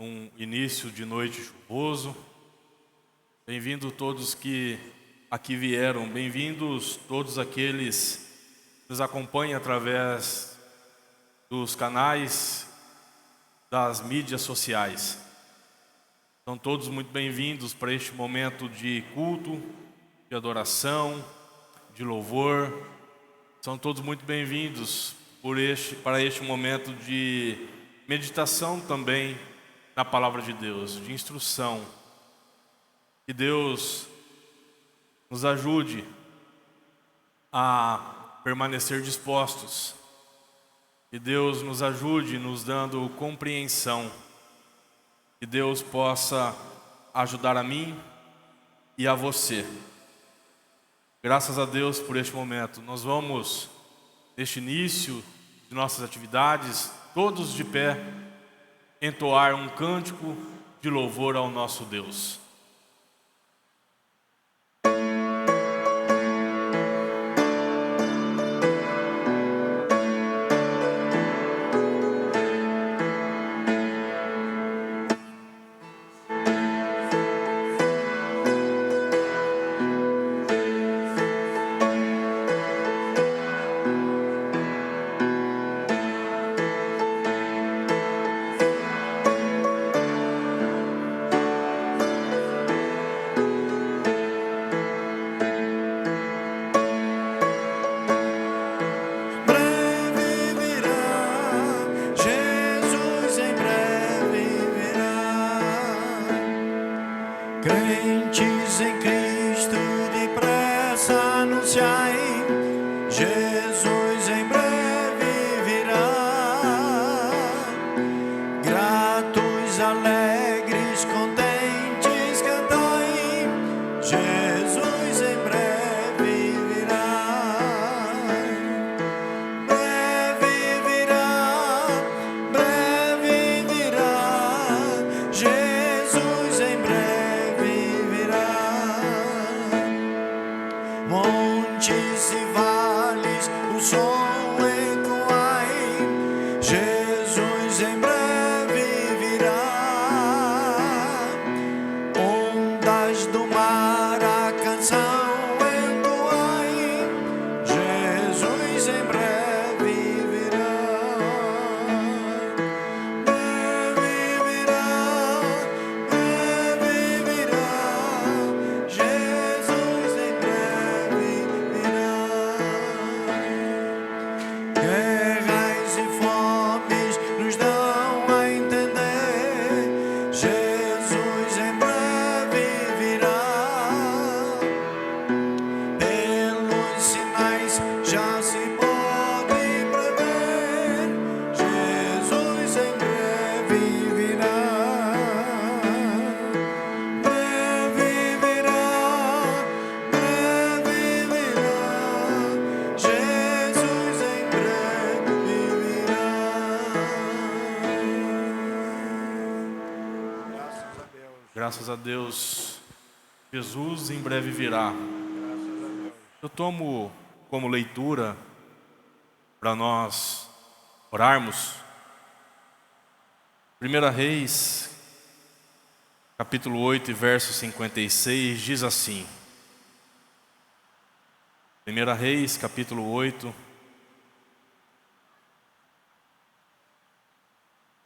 Um início de noite chuvoso. Bem-vindos todos que aqui vieram, bem-vindos todos aqueles que nos acompanham através dos canais das mídias sociais. São todos muito bem-vindos para este momento de culto, de adoração, de louvor. São todos muito bem-vindos para este momento de meditação também na palavra de Deus, de instrução. Que Deus nos ajude a permanecer dispostos. Que Deus nos ajude nos dando compreensão. Que Deus possa ajudar a mim e a você. Graças a Deus por este momento. Nós vamos, neste início de nossas atividades, todos de pé, entoar um cântico de louvor ao nosso Deus. Crentes em Cristo, depressa anunciai, Jesus em breve virá. Gratos, alegres, contentes, cantai, Jesus em breve virá. Breve virá, breve virá, Jesus em breve. Montes e vales, o som ecoai, Jesus em breve virá. Ondas do mar, a canção entoai, Jesus em breve virá. Breve virá, breve virá, Jesus em breve virá. Guerras e fomes nos dão a entender, Jesus em breve virá. Pelos sinais já se pode prever, Jesus em breve virá. Breve virá, breve virá, Jesus em breve virá. Graças a Deus, Jesus em breve virá. Eu tomo como leitura para nós orarmos 1 Reis, capítulo 8, verso 56, diz assim. 1 Reis, capítulo 8.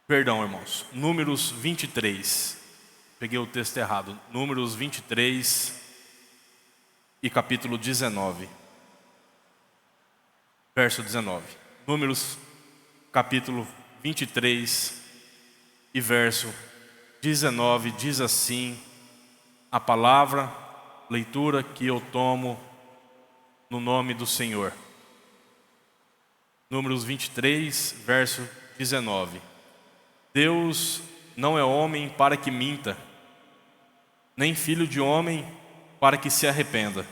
Perdão, irmãos. Números 23. Peguei o texto errado. Números 23 e capítulo 19. Verso 19. Números, capítulo 23 e verso 19. Diz assim a palavra, leitura que eu tomo no nome do Senhor. Números 23, verso 19. Deus não é homem para que minta, nem filho de homem para que se arrependa.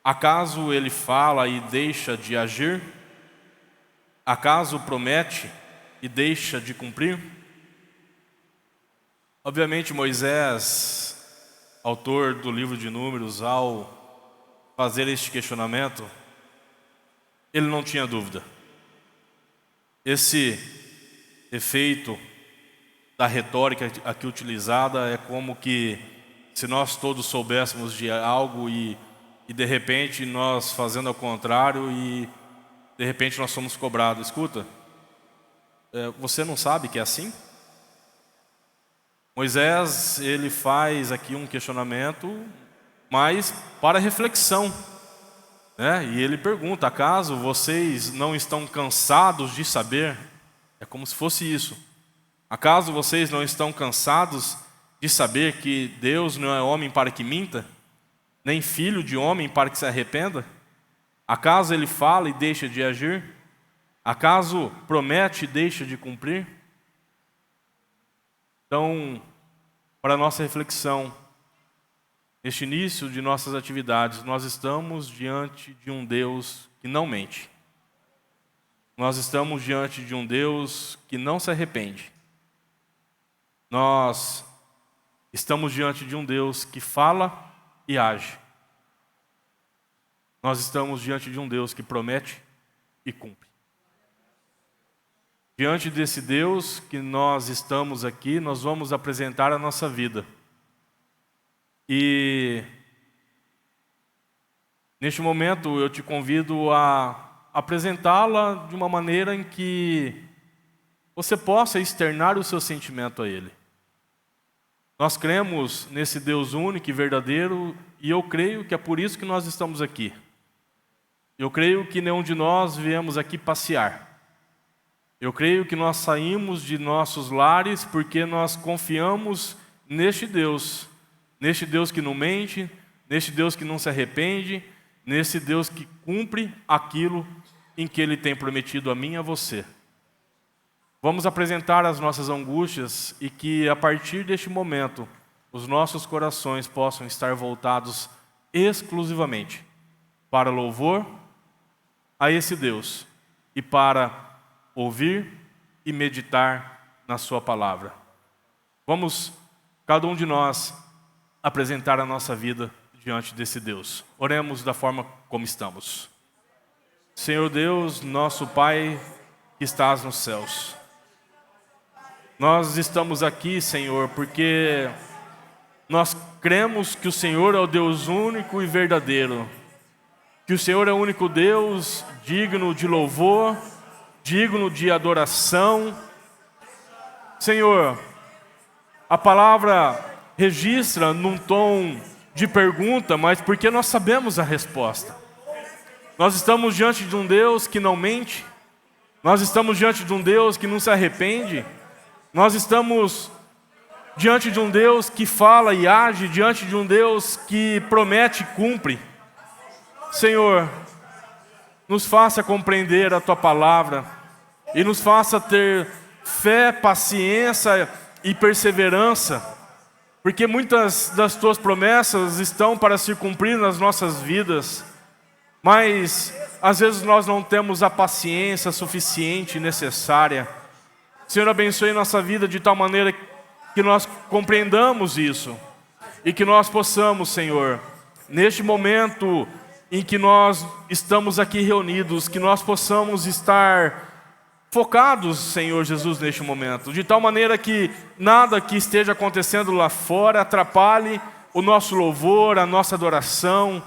Acaso ele fala e deixa de agir? Acaso promete e deixa de cumprir? Obviamente Moisés, autor do livro de Números, ao fazer este questionamento, ele não tinha dúvida. Esse efeito da retórica aqui utilizada, é como que se nós todos soubéssemos de algo e de repente nós fazendo ao contrário e de repente nós somos cobrados. Escuta, você não sabe que é assim? Moisés, ele faz aqui um questionamento, mas para reflexão, né? E ele pergunta: acaso vocês não estão cansados de saber? É como se fosse isso. Acaso vocês não estão cansados de saber que Deus não é homem para que minta, nem filho de homem para que se arrependa? Acaso ele fala e deixa de agir? Acaso promete e deixa de cumprir? Então, para a nossa reflexão, neste início de nossas atividades, nós estamos diante de um Deus que não mente. Nós estamos diante de um Deus que não se arrepende. Nós estamos diante de um Deus que fala e age. Nós estamos diante de um Deus que promete e cumpre. Diante desse Deus que nós estamos aqui, nós vamos apresentar a nossa vida. E neste momento eu te convido a apresentá-la de uma maneira em que você possa externar o seu sentimento a Ele. Nós cremos nesse Deus único e verdadeiro e eu creio que é por isso que nós estamos aqui. Eu creio que nenhum de nós viemos aqui passear. Eu creio que nós saímos de nossos lares porque nós confiamos neste Deus que não mente, neste Deus que não se arrepende, nesse Deus que cumpre aquilo em que Ele tem prometido a mim e a você. Vamos apresentar as nossas angústias e que a partir deste momento os nossos corações possam estar voltados exclusivamente para louvor a esse Deus e para ouvir e meditar na sua palavra. Vamos, cada um de nós, apresentar a nossa vida diante desse Deus. Oremos da forma como estamos. Senhor Deus, nosso Pai que estás nos céus. Nós estamos aqui, Senhor, porque nós cremos que o Senhor é o Deus único e verdadeiro. Que o Senhor é o único Deus digno de louvor, digno de adoração. Senhor, a palavra registra num tom de pergunta, mas porque nós sabemos a resposta. Nós estamos diante de um Deus que não mente, nós estamos diante de um Deus que não se arrepende, nós estamos diante de um Deus que fala e age, diante de um Deus que promete e cumpre. Senhor, nos faça compreender a Tua palavra e nos faça ter fé, paciência e perseverança, porque muitas das Tuas promessas estão para se cumprir nas nossas vidas, mas às vezes nós não temos a paciência suficiente e necessária. Senhor, abençoe nossa vida de tal maneira que nós compreendamos isso e que nós possamos, Senhor, neste momento em que nós estamos aqui reunidos, que nós possamos estar focados, Senhor Jesus, neste momento, de tal maneira que nada que esteja acontecendo lá fora atrapalhe o nosso louvor, a nossa adoração,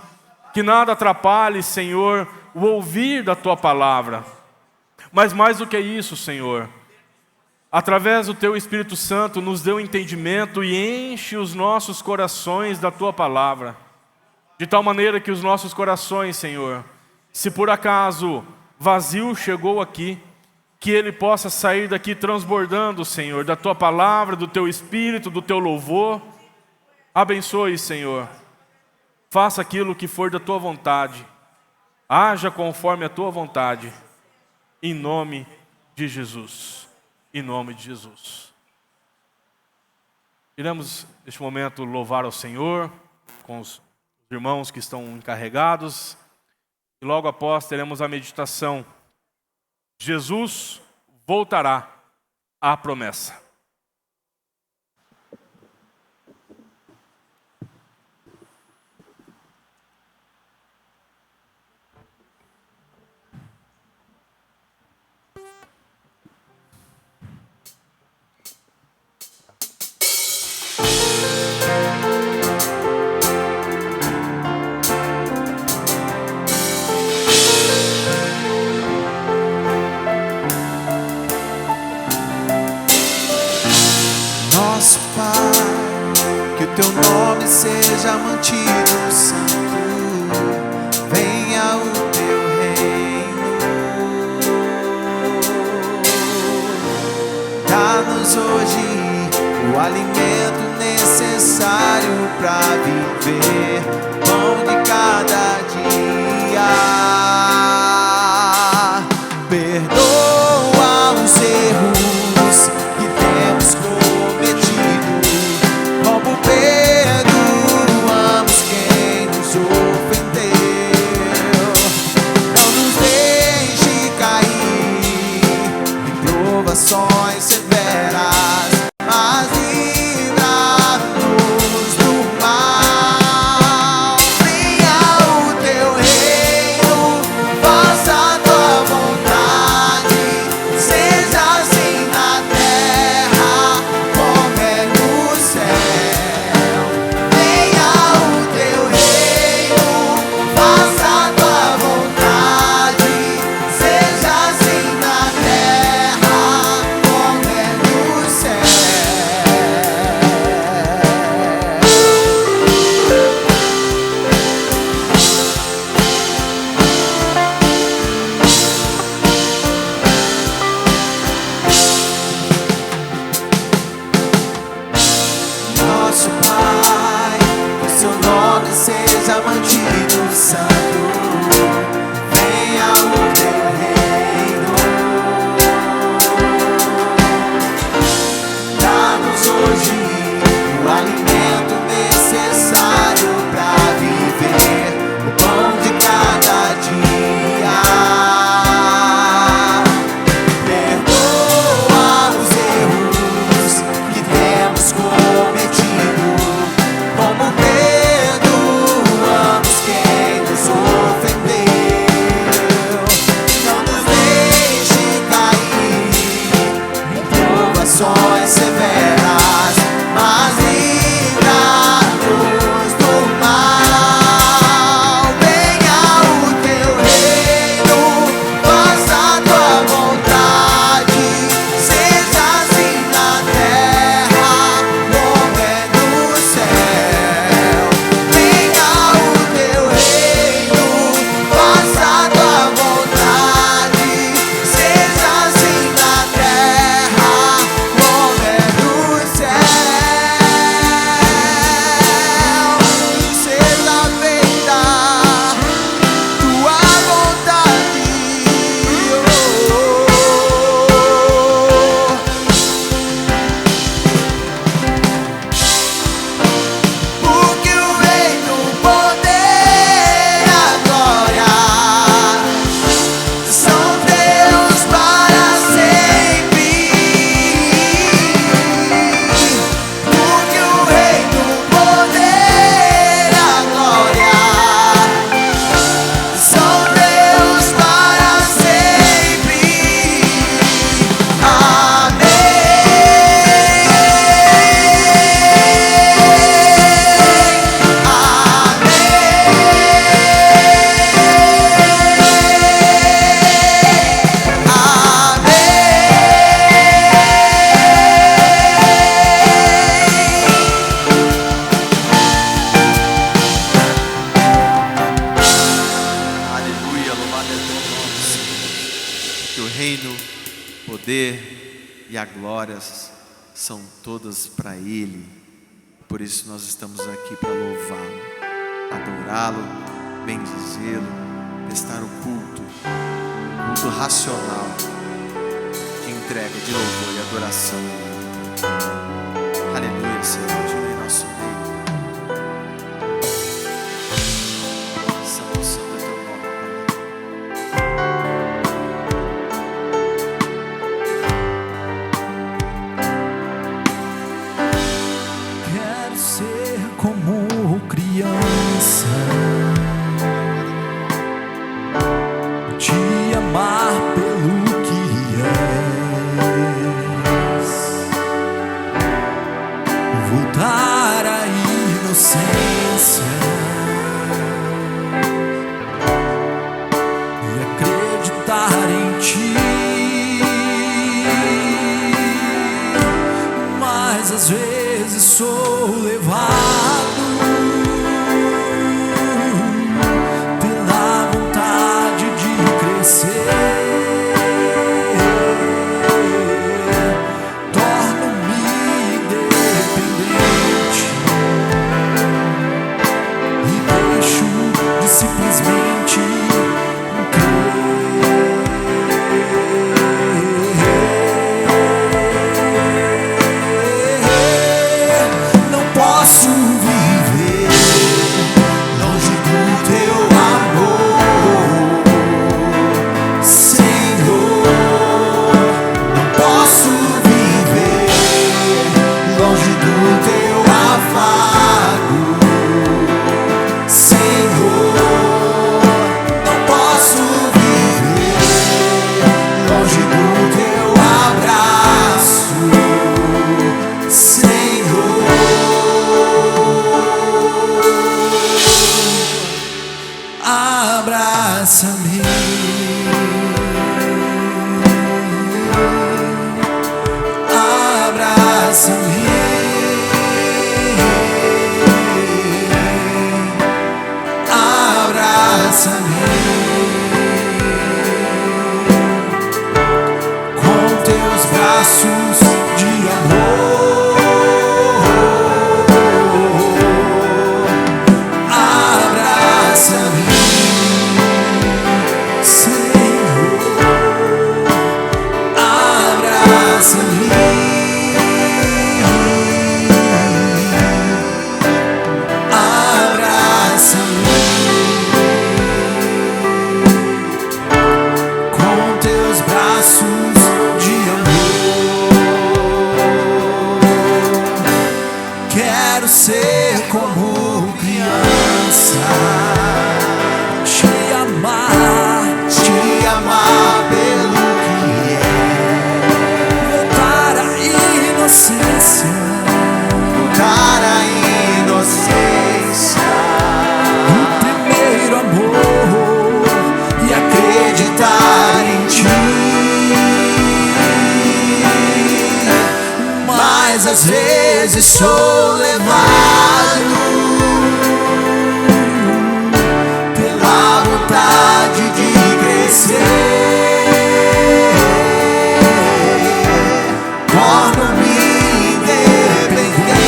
que nada atrapalhe, Senhor, o ouvir da Tua palavra. Mas mais do que isso, Senhor, através do Teu Espírito Santo, nos dê o entendimento e enche os nossos corações da Tua palavra. De tal maneira que os nossos corações, Senhor, se por acaso vazio chegou aqui, que ele possa sair daqui transbordando, Senhor, da Tua palavra, do Teu Espírito, do Teu louvor. Abençoe, Senhor. Faça aquilo que for da Tua vontade. Haja conforme a Tua vontade. Em nome de Jesus. Em nome de Jesus. Iremos, neste momento, louvar ao Senhor com os irmãos que estão encarregados. E logo após teremos a meditação. Jesus voltará à promessa. teu nome seja mantido santo. Venha o teu reino. Dá-nos hoje o alimento necessário para viver, pão de cada dia. Perdoa os erros que temos cometido, como perdoamos quem nos ofendeu. Não nos deixe cair em provações severas, mas livra-nos do mal. Venha o teu reino, faça a tua vontade, seja assim na terra como é no céu. Venha o teu reino, faça a tua vontade, seja assim na terra como é no céu. Nosso Pai, que o seu nome seja mantido santo. Venha o teu reino. Dá-nos hoje o alimento necessário para viver, o pão de cada dia. Perdoa os erros que temos cometido, como perdoamos quem nos ofendeu. Não nos deixe cair em provações severas, mas livra-nos do mal. Venha o teu reino, faça a tua vontade, seja assim na terra como é no céu. Venha o teu reino, faça a tua vontade, seja assim na terra como é no céu. Seja feita tua vontade, porque o reino, o poder e a glória são teus para sempre. Porque o reino, o poder e a glória são teus para sempre. Aleluia, louvado é teu nome, Senhor. Que o reino, o poder e a glória são todas para Ele. Por isso nós estamos aqui para louvá-lo, adorá-lo, bendizê-lo, prestar o culto racional de entrega, de louvor e adoração. Aleluia, Senhor, continue em nosso meio. Santo, santo é teu nome, Pai. Quero ser como criança, te amar pelo que és, voltar à inocência e acreditar em ti. Mas às vezes vezes sou levado pela vontade de crescer. Torno-me independente e deixo de simplesmente posso viver longe do teu amor, Senhor. Não posso viver longe do teu afago, Senhor. Não posso viver longe do teu abraço, Senhor. Abraça-me, abraça-me, abraça-me com teus braços de amor. Abraça-me, quero ser como criança, te amar pelo que é, voltar à inocência, do primeiro amor e acreditar em ti. Mas às vezes sou levado pela vontade de crescer. Torno-me independente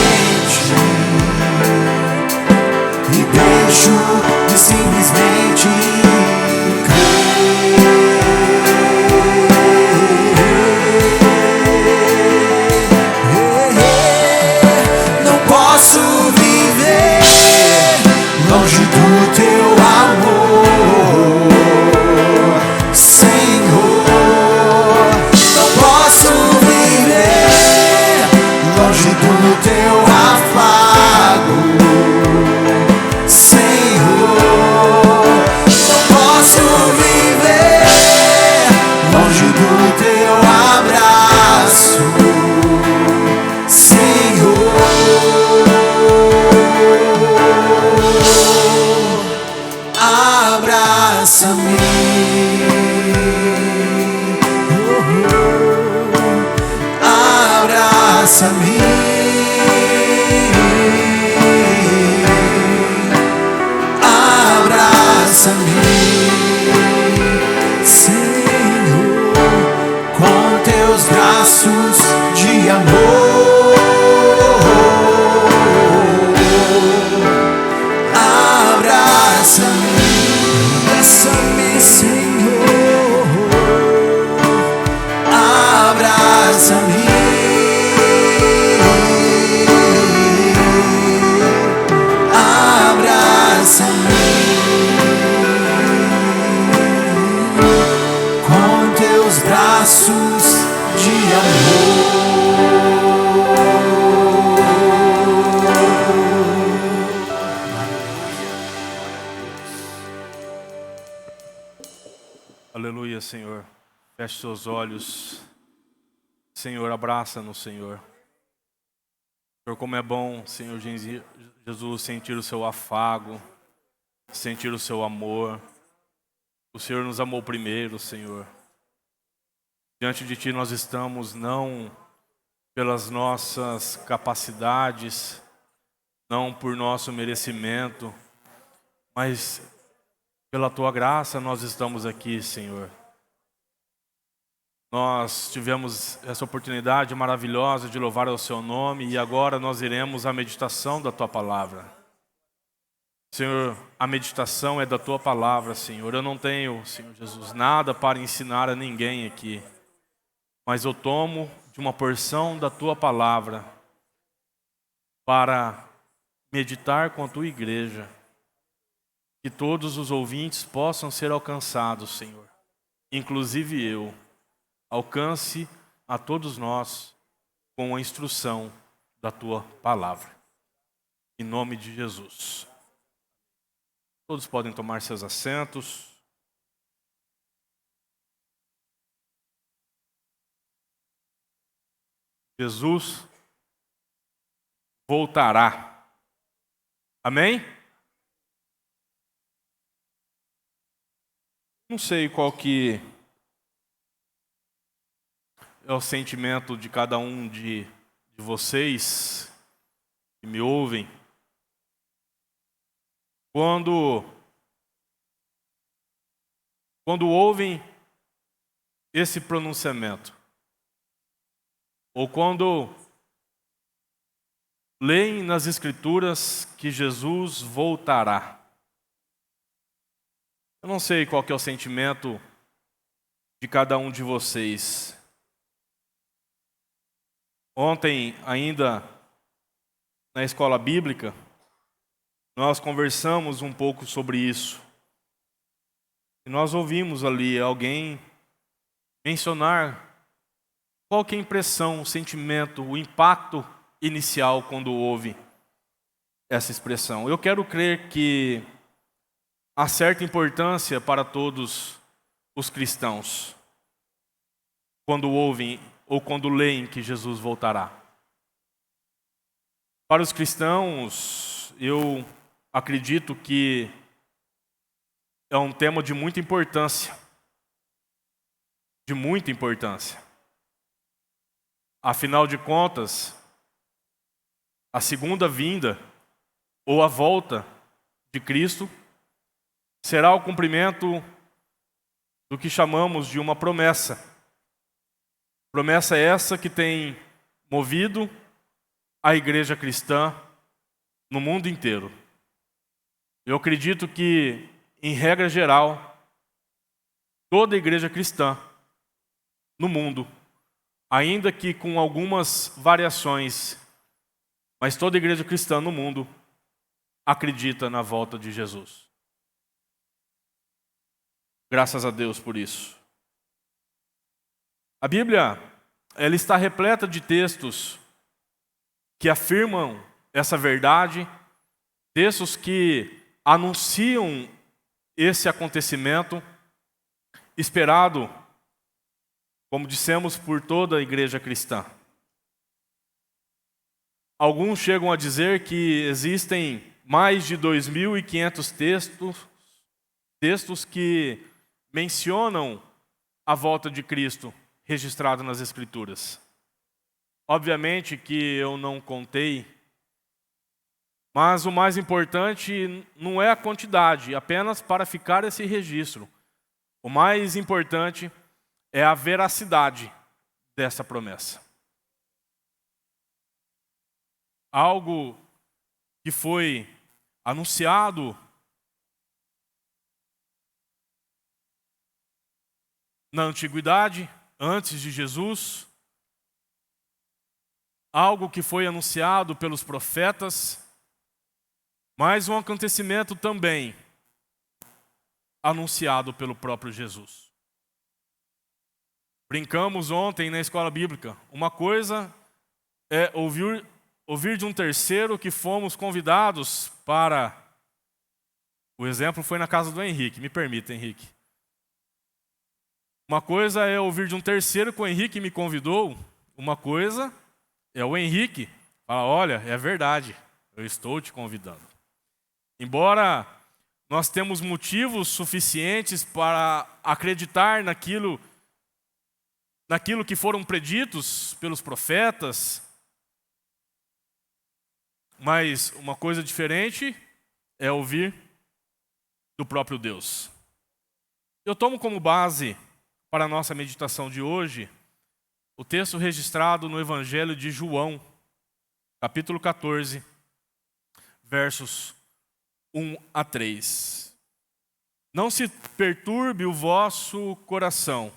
e deixo de simplesmente longe do teu amor, Senhor. Não posso viver longe do teu afago, Senhor. Não posso viver longe do teu abraço, Senhor. Abraça-me, abraça-me, abraça-me, Senhor, com teus braços de amor. Abraça-me, abraça-me, Senhor, abraça-me, abraça-me, com teus braços de amor. Aleluia, Senhor. Feche seus olhos. Senhor, abraça-nos, Senhor. Senhor, como é bom, Senhor Jesus, sentir o seu afago, sentir o seu amor. O Senhor nos amou primeiro, Senhor. Diante de Ti nós estamos não pelas nossas capacidades, não por nosso merecimento, mas pela Tua graça nós estamos aqui, Senhor. Nós tivemos essa oportunidade maravilhosa de louvar o Seu nome e agora nós iremos à meditação da Tua palavra. Senhor, a meditação é da Tua palavra, Senhor. Eu não tenho, Senhor Jesus, nada para ensinar a ninguém aqui, mas eu tomo de uma porção da Tua palavra para meditar com a Tua igreja, que todos os ouvintes possam ser alcançados, Senhor, inclusive eu. Alcance a todos nós com a instrução da Tua palavra. Em nome de Jesus. Todos podem tomar seus assentos. Jesus voltará. Amém? Não sei qual que é o sentimento de cada um de vocês que me ouvem. Quando ouvem esse pronunciamento, ou quando leem nas Escrituras que Jesus voltará. Eu não sei qual que é o sentimento de cada um de vocês. Ontem, ainda na escola bíblica, nós conversamos um pouco sobre isso. E nós ouvimos ali alguém mencionar qual que é a impressão, o sentimento, o impacto inicial quando ouve essa expressão. Eu quero crer que há certa importância para todos os cristãos quando ouvem ou quando leem que Jesus voltará. Para os cristãos, eu acredito que é um tema de muita importância. De muita importância. Afinal de contas, a segunda vinda ou a volta de Cristo será o cumprimento do que chamamos de uma promessa. Promessa essa que tem movido a igreja cristã no mundo inteiro. Eu acredito que, em regra geral, toda a igreja cristã no mundo, ainda que com algumas variações, mas toda a igreja cristã no mundo acredita na volta de Jesus. Graças a Deus por isso. A Bíblia, ela está repleta de textos que afirmam essa verdade, textos que anunciam esse acontecimento esperado, como dissemos, por toda a igreja cristã. Alguns chegam a dizer que existem mais de 2.500 textos que mencionam a volta de Cristo registrado nas Escrituras. Obviamente que eu não contei, mas o mais importante não é a quantidade, apenas para ficar esse registro. O mais importante é a veracidade dessa promessa. Algo que foi anunciado na antiguidade, antes de Jesus, algo que foi anunciado pelos profetas, mas um acontecimento também anunciado pelo próprio Jesus. Brincamos ontem na escola bíblica. Uma coisa é ouvir de um terceiro que fomos convidados para... O exemplo foi na casa do Henrique. Me permita, Henrique. Uma coisa é ouvir de um terceiro que o Henrique me convidou. Uma coisa é o Henrique falar, olha, é verdade, eu estou te convidando. Embora nós temos motivos suficientes para acreditar naquilo que foram preditos pelos profetas, mas uma coisa diferente é ouvir do próprio Deus. Eu tomo como base para a nossa meditação de hoje o texto registrado no Evangelho de João, capítulo 14, versos 1 a 3. Não se perturbe o vosso coração.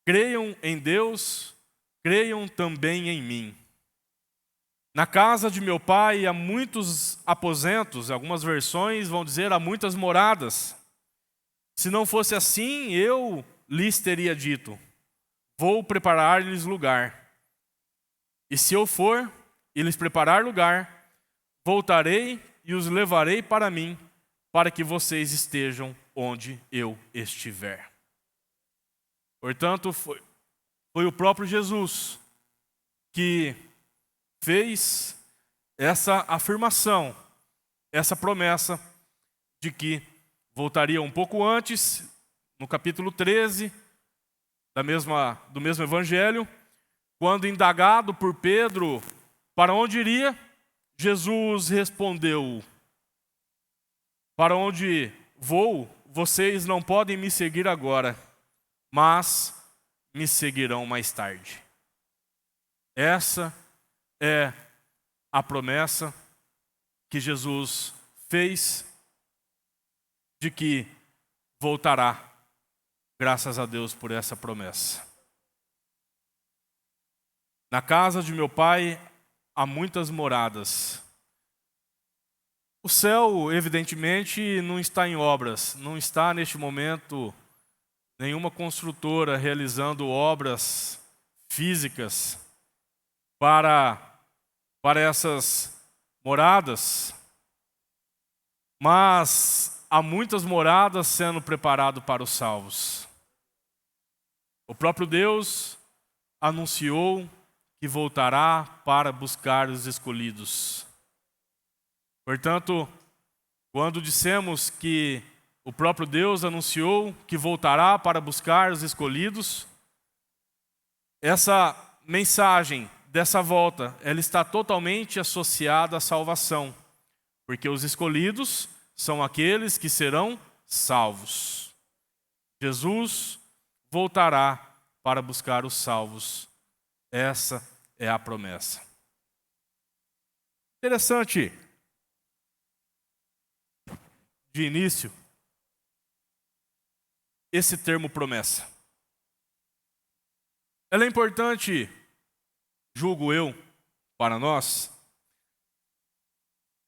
Creiam em Deus, creiam também em mim. Na casa de meu pai há muitos aposentos, algumas versões vão dizer há muitas moradas. Se não fosse assim, eu lhes teria dito: vou preparar-lhes lugar. E se eu for e lhes preparar lugar, voltarei e os levarei para mim, para que vocês estejam onde eu estiver. Portanto, foi o próprio Jesus que fez essa afirmação, essa promessa de que voltaria um pouco antes, no capítulo 13 do mesmo evangelho, quando indagado por Pedro para onde iria, Jesus respondeu: para onde vou, vocês não podem me seguir agora, mas me seguirão mais tarde. Essa é a promessa que Jesus fez de que voltará. Graças a Deus por essa promessa. Na casa de meu pai há muitas moradas. O céu, evidentemente, não está em obras. Não está, neste momento, nenhuma construtora realizando obras físicas para essas moradas. Mas há muitas moradas sendo preparadas para os salvos. O próprio Deus anunciou que voltará para buscar os escolhidos. Portanto, quando dissemos que o próprio Deus anunciou que voltará para buscar os escolhidos, essa mensagem dessa volta, ela está totalmente associada à salvação, porque os escolhidos são aqueles que serão salvos. Jesus voltará para buscar os salvos. Essa é a promessa. Interessante, de início, esse termo promessa. Ela é importante, julgo eu, para nós,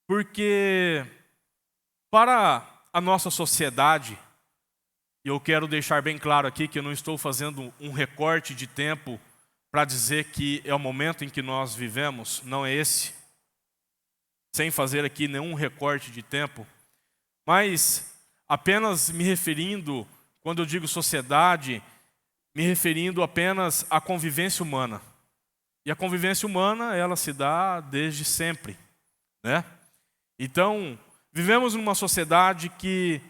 porque para a nossa sociedade, e eu quero deixar bem claro aqui que eu não estou fazendo um recorte de tempo para dizer que é o momento em que nós vivemos, não é esse, sem fazer aqui nenhum recorte de tempo, mas apenas me referindo, quando eu digo sociedade, me referindo apenas à convivência humana. E a convivência humana, ela se dá desde sempre, né? Então, vivemos numa sociedade que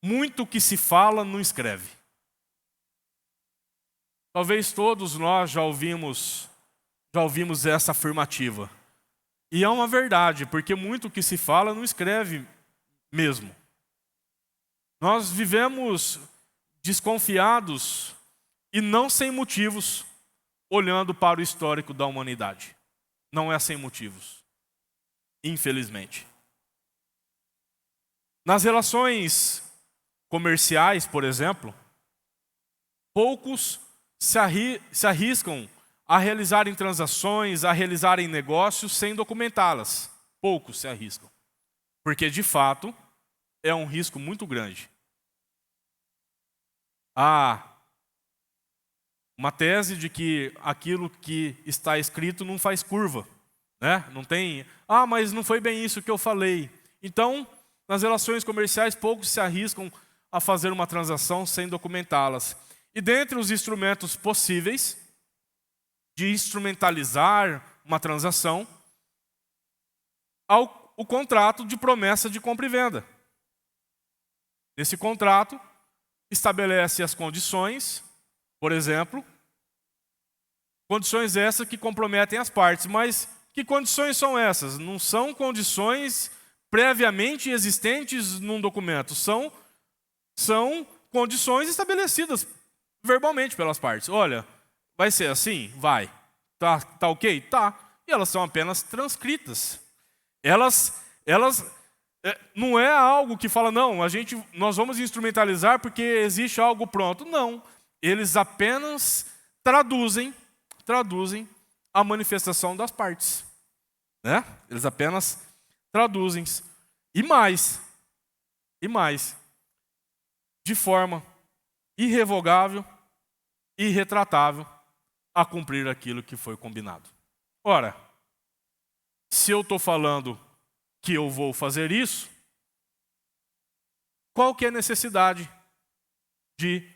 muito que se fala não escreve. Talvez todos nós já ouvimos essa afirmativa. E é uma verdade, porque muito que se fala não escreve mesmo. Nós vivemos desconfiados e não sem motivos, olhando para o histórico da humanidade. Não é sem motivos, infelizmente. Nas relações comerciais, por exemplo, poucos se arriscam a realizarem transações, a realizarem negócios sem documentá-las. Poucos se arriscam. Porque, de fato, é um risco muito grande. Há uma tese de que aquilo que está escrito não faz curva, né? Não tem, mas não foi bem isso que eu falei. Então, nas relações comerciais, poucos se arriscam a fazer uma transação sem documentá-las. E dentre os instrumentos possíveis de instrumentalizar uma transação, há o contrato de promessa de compra e venda. Nesse contrato, estabelece as condições, por exemplo, condições essas que comprometem as partes. Mas que condições são essas? Não são condições previamente existentes num documento. São condições estabelecidas verbalmente pelas partes. Olha, vai ser assim? Vai. Tá ok? Tá. E elas são apenas transcritas. Elas não é algo que fala, não, nós vamos instrumentalizar porque existe algo pronto. Não. Eles apenas traduzem a manifestação das partes. Né? Eles apenas traduzem. E mais, de forma irrevogável e irretratável a cumprir aquilo que foi combinado. Ora, se eu estou falando que eu vou fazer isso, qual que é a necessidade de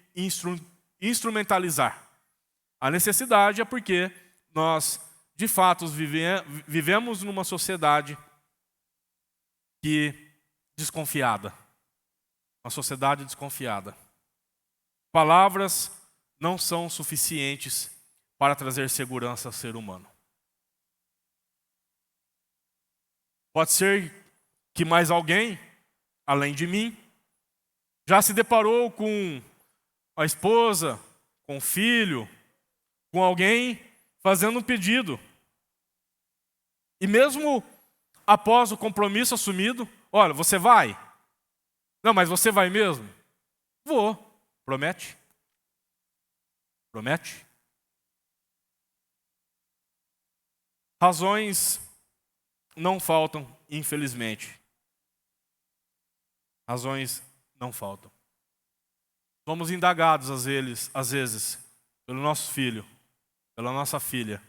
instrumentalizar? A necessidade é porque nós, de fato, vivemos numa sociedade desconfiada. Uma sociedade desconfiada. Palavras não são suficientes para trazer segurança ao ser humano. Pode ser que mais alguém, além de mim, já se deparou com a esposa, com o filho, com alguém fazendo um pedido. E mesmo após o compromisso assumido, olha, você vai? Não, mas você vai mesmo? Vou. Promete? Promete? Razões não faltam, infelizmente. Razões não faltam. Somos indagados às vezes pelo nosso filho, pela nossa filha.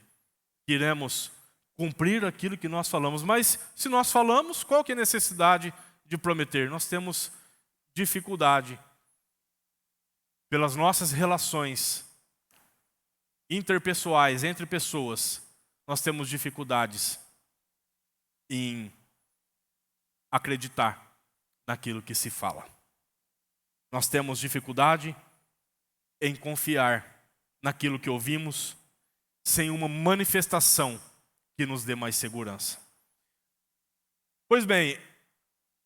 Queremos cumprir aquilo que nós falamos. Mas se nós falamos, qual que é a necessidade de prometer? Nós temos dificuldade pelas nossas relações interpessoais, entre pessoas. Nós temos dificuldades em acreditar naquilo que se fala. Nós temos dificuldade em confiar naquilo que ouvimos sem uma manifestação que nos dê mais segurança. Pois bem,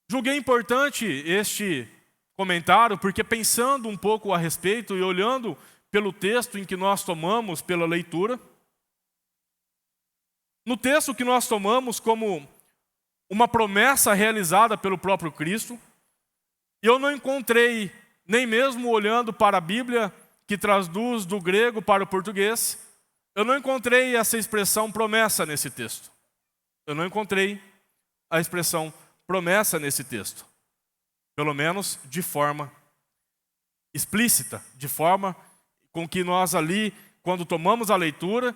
julguei importante este comentário porque pensando um pouco a respeito e olhando pelo texto em que nós tomamos pela leitura, no texto que nós tomamos como uma promessa realizada pelo próprio Cristo, eu não encontrei, nem mesmo olhando para a Bíblia, que traduz do grego para o português, eu não encontrei essa expressão promessa nesse texto. Eu não encontrei a expressão promessa nesse texto. Pelo menos de forma explícita, de forma com que nós ali, quando tomamos a leitura,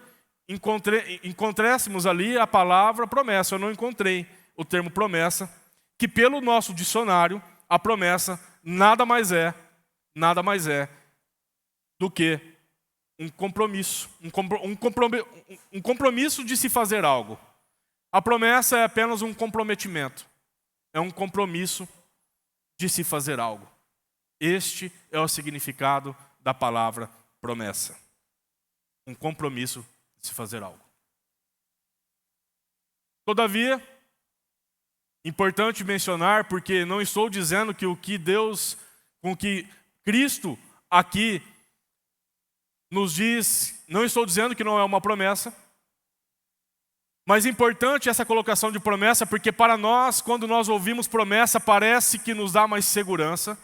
encontrássemos ali a palavra promessa. Eu não encontrei o termo promessa, que pelo nosso dicionário, a promessa nada mais é do que um compromisso. Um compromisso de se fazer algo. A promessa é apenas um comprometimento. É um compromisso de se fazer algo. Este é o significado da palavra promessa. Um compromisso de se fazer algo. Todavia, importante mencionar, porque não estou dizendo que o que Deus, com que Cristo aqui nos diz, não estou dizendo que não é uma promessa, mas importante essa colocação de promessa, porque para nós, quando nós ouvimos promessa, parece que nos dá mais segurança.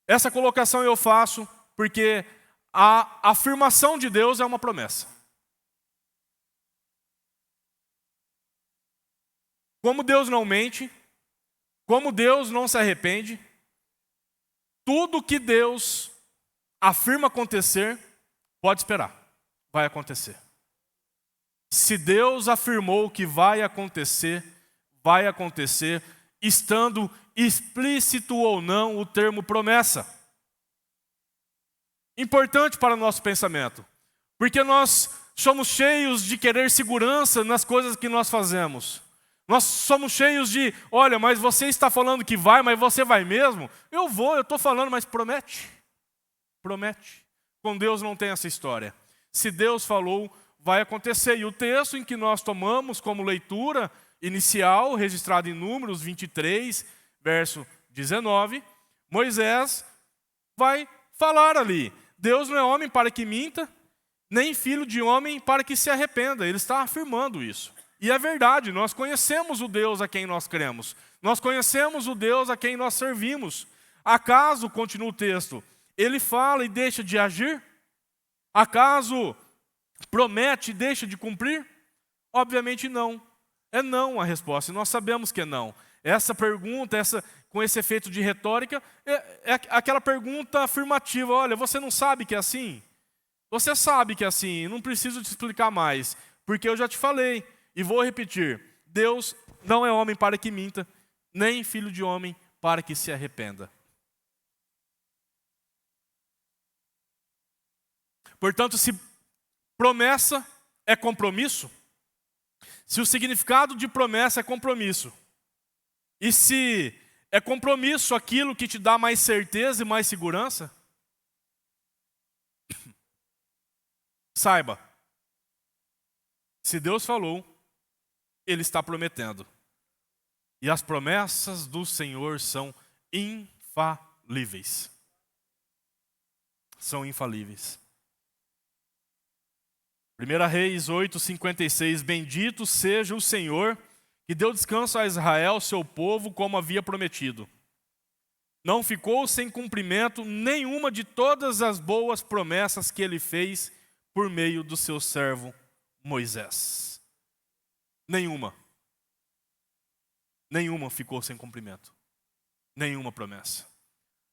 Essa colocação eu faço porque a afirmação de Deus é uma promessa. Como Deus não mente, como Deus não se arrepende, tudo que Deus afirma acontecer, pode esperar, vai acontecer. Se Deus afirmou que vai acontecer, estando explícito ou não o termo promessa. Importante para o nosso pensamento, porque nós somos cheios de querer segurança nas coisas que nós fazemos. Nós somos cheios de, olha, mas você está falando que vai, mas você vai mesmo? Eu vou, eu estou falando, mas promete. Promete. Com Deus não tem essa história. Se Deus falou, vai acontecer. E o texto em que nós tomamos como leitura inicial, registrado em Números 23, verso 19, Moisés vai falar ali. Deus não é homem para que minta, nem filho de homem para que se arrependa. Ele está afirmando isso. E é verdade, nós conhecemos o Deus a quem nós cremos. Nós conhecemos o Deus a quem nós servimos. Acaso, continua o texto, ele fala e deixa de agir? Acaso promete e deixa de cumprir? Obviamente não. É não a resposta, e nós sabemos que é não. Essa pergunta, com esse efeito de retórica, é aquela pergunta afirmativa. Olha, você não sabe que é assim? Você sabe que é assim, não preciso te explicar mais, porque eu já te falei. E vou repetir, Deus não é homem para que minta, nem filho de homem para que se arrependa. Portanto, se promessa é compromisso, se o significado de promessa é compromisso, e se é compromisso aquilo que te dá mais certeza e mais segurança, saiba, se Deus falou, Ele está prometendo. E as promessas do Senhor são infalíveis. São infalíveis. 1 Reis 8:56, bendito seja o Senhor, que deu descanso a Israel, seu povo, como havia prometido. Não ficou sem cumprimento nenhuma de todas as boas promessas que ele fez por meio do seu servo Moisés. Nenhuma. Nenhuma ficou sem cumprimento. Nenhuma promessa.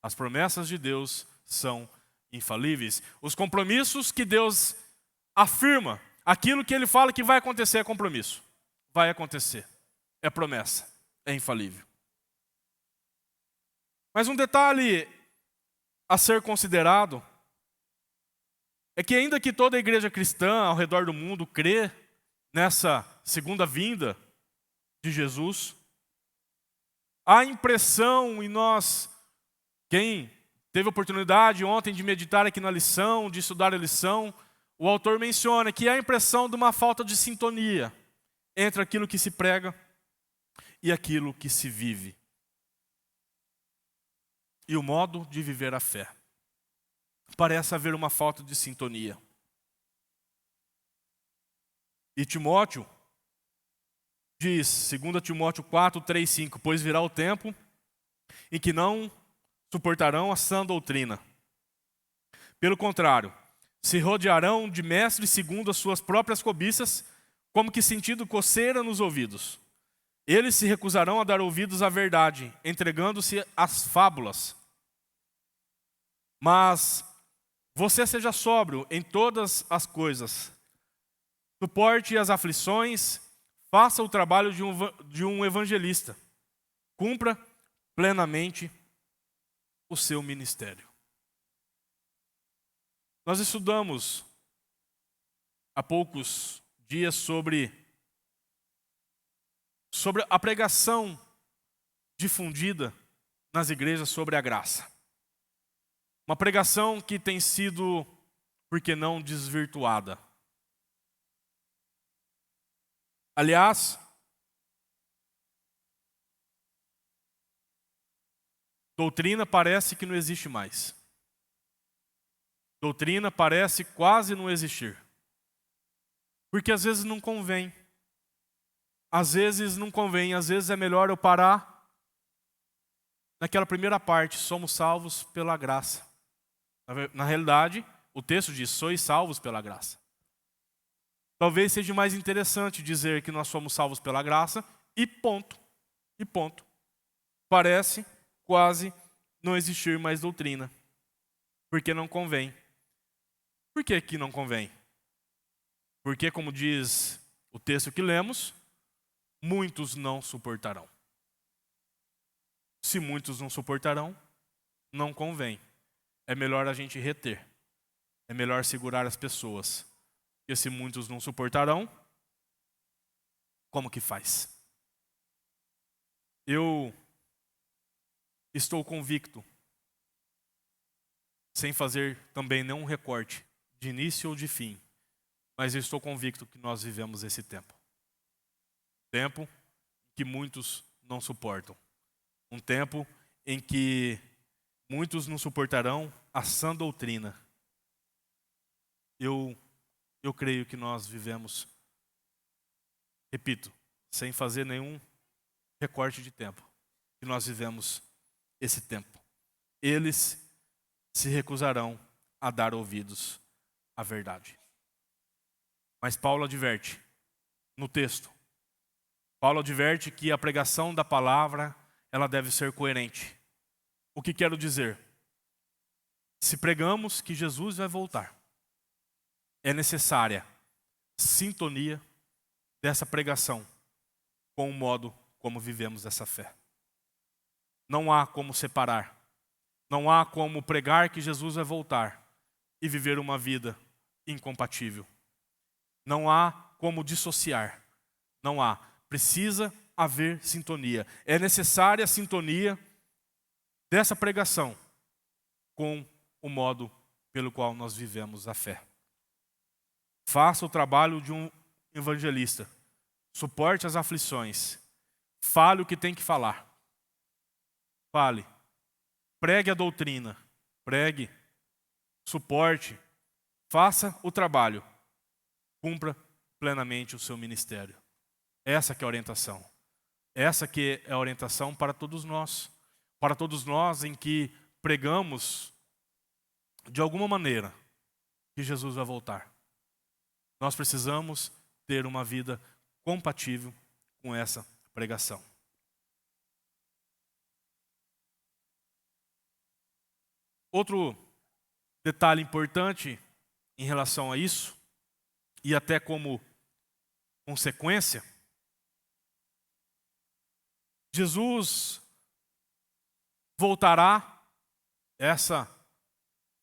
As promessas de Deus são infalíveis. Os compromissos que Deus afirma, aquilo que Ele fala que vai acontecer é compromisso. Vai acontecer. É promessa. É infalível. Mas um detalhe a ser considerado é que ainda que toda a igreja cristã ao redor do mundo crê nessa segunda vinda de Jesus, a impressão, e nós, quem teve a oportunidade ontem de meditar aqui na lição, de estudar a lição, o autor menciona que há a impressão de uma falta de sintonia entre aquilo que se prega e aquilo que se vive. E o modo de viver a fé. Parece haver uma falta de sintonia. E Timóteo diz, 2 Timóteo 4, 3, 5, pois virá o tempo em que não suportarão a sã doutrina. Pelo contrário, se rodearão de mestres segundo as suas próprias cobiças, como que sentindo coceira nos ouvidos. Eles se recusarão a dar ouvidos à verdade, entregando-se às fábulas. Mas você seja sóbrio em todas as coisas. Suporte as aflições, faça o trabalho de um evangelista. Cumpra plenamente o seu ministério. Nós estudamos há poucos dias sobre a pregação difundida nas igrejas sobre a graça. Uma pregação que tem sido, por que não, desvirtuada. Aliás, doutrina parece que não existe mais. Doutrina parece quase não existir. Porque às vezes não convém. Às vezes não convém, às vezes é melhor eu parar naquela primeira parte, somos salvos pela graça. Na realidade, o texto diz, sois salvos pela graça. Talvez seja mais interessante dizer que nós somos salvos pela graça e ponto. E ponto. Parece quase não existir mais doutrina. Porque não convém. Por que que não convém? Porque, como diz o texto que lemos, muitos não suportarão. Se muitos não suportarão, não convém. É melhor a gente reter. É melhor segurar as pessoas. Porque se muitos não suportarão, como que faz? Eu estou convicto, sem fazer também nenhum recorte de início ou de fim, mas eu estou convicto que nós vivemos esse tempo. Tempo que muitos não suportam. Um tempo em que muitos não suportarão a sã doutrina. Eu creio que nós vivemos, repito, sem fazer nenhum recorte de tempo, que nós vivemos esse tempo. Eles se recusarão a dar ouvidos à verdade. Mas Paulo adverte no texto. Paulo adverte que a pregação da palavra, ela deve ser coerente. O que quero dizer? Se pregamos que Jesus vai voltar, é necessária sintonia dessa pregação com o modo como vivemos essa fé. Não há como separar. Não há como pregar que Jesus vai voltar e viver uma vida incompatível. Não há como dissociar. Não há. Precisa haver sintonia. É necessária a sintonia dessa pregação com o modo pelo qual nós vivemos a fé. Faça o trabalho de um evangelista. Suporte as aflições. Fale o que tem que falar. Fale. Pregue a doutrina. Pregue. Suporte. Faça o trabalho. Cumpra plenamente o seu ministério. Essa que é a orientação. Essa que é a orientação para todos nós. Para todos nós em que pregamos de alguma maneira que Jesus vai voltar. Nós precisamos ter uma vida compatível com essa pregação. Outro detalhe importante em relação a isso, e até como consequência, Jesus voltará, essa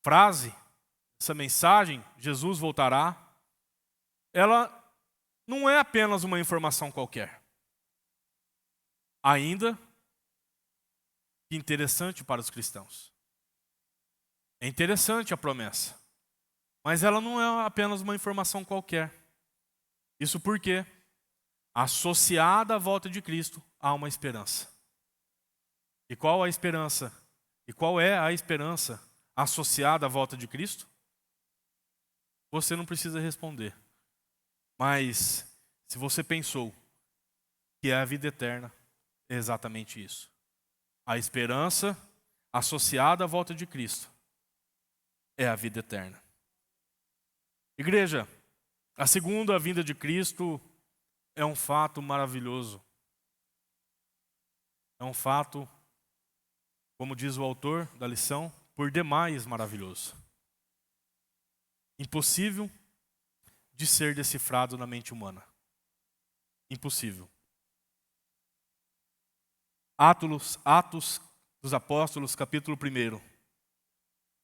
frase, essa mensagem, Jesus voltará, ela não é apenas uma informação qualquer. Ainda que interessante para os cristãos. É interessante a promessa, mas ela não é apenas uma informação qualquer. Isso porque, associada à volta de Cristo, há uma esperança. E qual a esperança? E qual é a esperança associada à volta de Cristo? Você não precisa responder. Mas, se você pensou que é a vida eterna, é exatamente isso. A esperança associada à volta de Cristo é a vida eterna. Igreja, a segunda vinda de Cristo é um fato maravilhoso. É um fato, como diz o autor da lição, por demais maravilhoso. Impossível de ser decifrado na mente humana. Impossível. Atos dos Apóstolos, capítulo 1,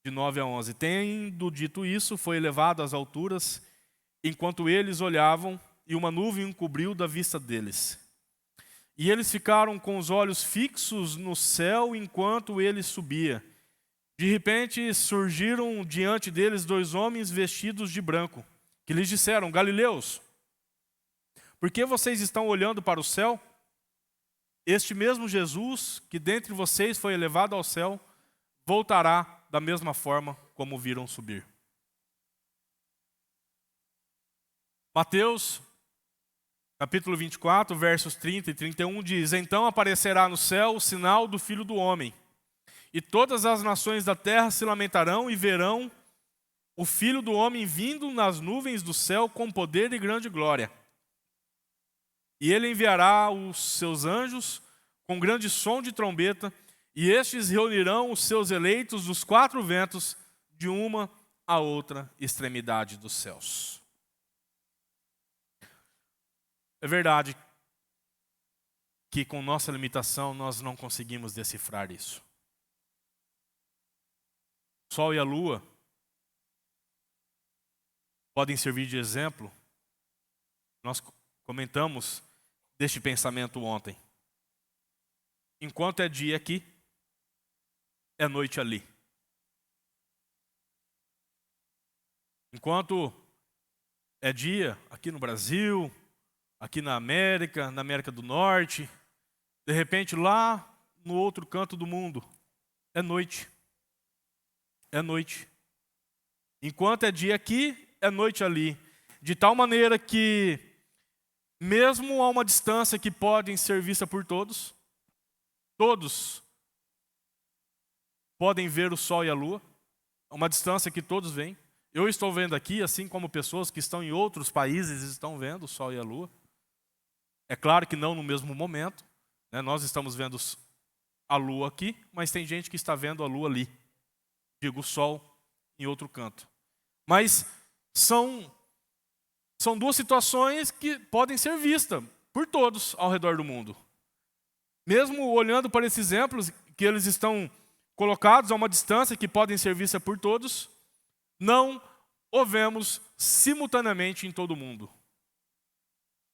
de 9 a 11. Tendo dito isso, foi elevado às alturas, enquanto eles olhavam, e uma nuvem o cobriu da vista deles. E eles ficaram com os olhos fixos no céu enquanto ele subia. De repente surgiram diante deles 2 homens vestidos de branco, que lhes disseram: Galileus, por que vocês estão olhando para o céu? Este mesmo Jesus, que dentre vocês foi elevado ao céu, voltará da mesma forma como viram subir. Mateus, capítulo 24, versos 30 e 31 diz: Então aparecerá no céu o sinal do Filho do Homem, e todas as nações da terra se lamentarão e verão o Filho do Homem vindo nas nuvens do céu com poder e grande glória. E ele enviará os seus anjos com grande som de trombeta, e estes reunirão os seus eleitos dos 4 ventos, de uma a outra extremidade dos céus. É verdade que com nossa limitação nós não conseguimos decifrar isso. O Sol e a Lua podem servir de exemplo. Nós comentamos deste pensamento ontem. enquanto é dia aqui, é noite ali. Enquanto é dia aqui no Brasil, aqui na América do Norte, de repente lá no outro canto do mundo, é noite. É noite. Enquanto é dia aqui, é noite ali. De tal maneira que, mesmo a uma distância que podem ser vista por todos, todos podem ver o sol e a lua, uma distância que todos veem. Eu estou vendo aqui, assim como pessoas que estão em outros países estão vendo o sol e a lua. É claro que não no mesmo momento, né? Nós estamos vendo a lua aqui, mas tem gente que está vendo a lua ali. Digo, o sol em outro canto. Mas são duas situações que podem ser vistas por todos ao redor do mundo. Mesmo olhando para esses exemplos, que eles estão colocados a uma distância que podem ser vistas por todos, não o vemos simultaneamente em todo o mundo.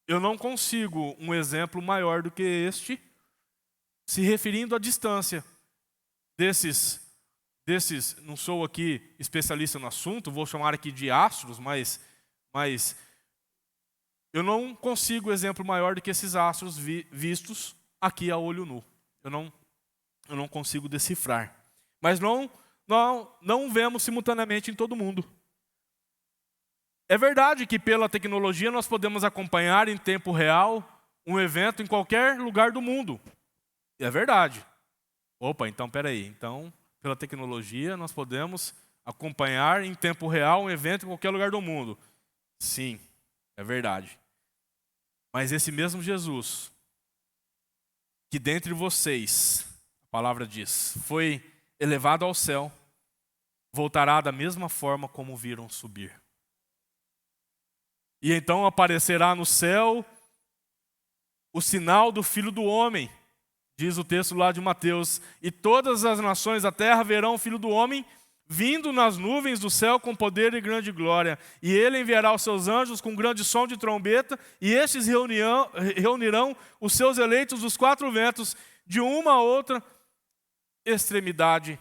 Eu não consigo um exemplo maior do que este, se referindo à distância desses, não sou aqui especialista no assunto, vou chamar aqui de astros, mas eu não consigo exemplo maior do que esses astros vistos aqui a olho nu. Eu não consigo decifrar. Mas não vemos simultaneamente em todo mundo. É verdade que pela tecnologia nós podemos acompanhar em tempo real um evento em qualquer lugar do mundo. É verdade. Opa, então peraí. Então, pela tecnologia nós podemos acompanhar em tempo real um evento em qualquer lugar do mundo. Sim, é verdade. Mas esse mesmo Jesus, que dentre vocês, a palavra diz, foi elevado ao céu, voltará da mesma forma como o viram subir. E então aparecerá no céu o sinal do Filho do Homem, diz o texto lá de Mateus. E todas as nações da terra verão o Filho do Homem vindo nas nuvens do céu com poder e grande glória. E ele enviará os seus anjos com grande som de trombeta, e estes reunirão os seus eleitos dos quatro ventos, de uma a outra extremidade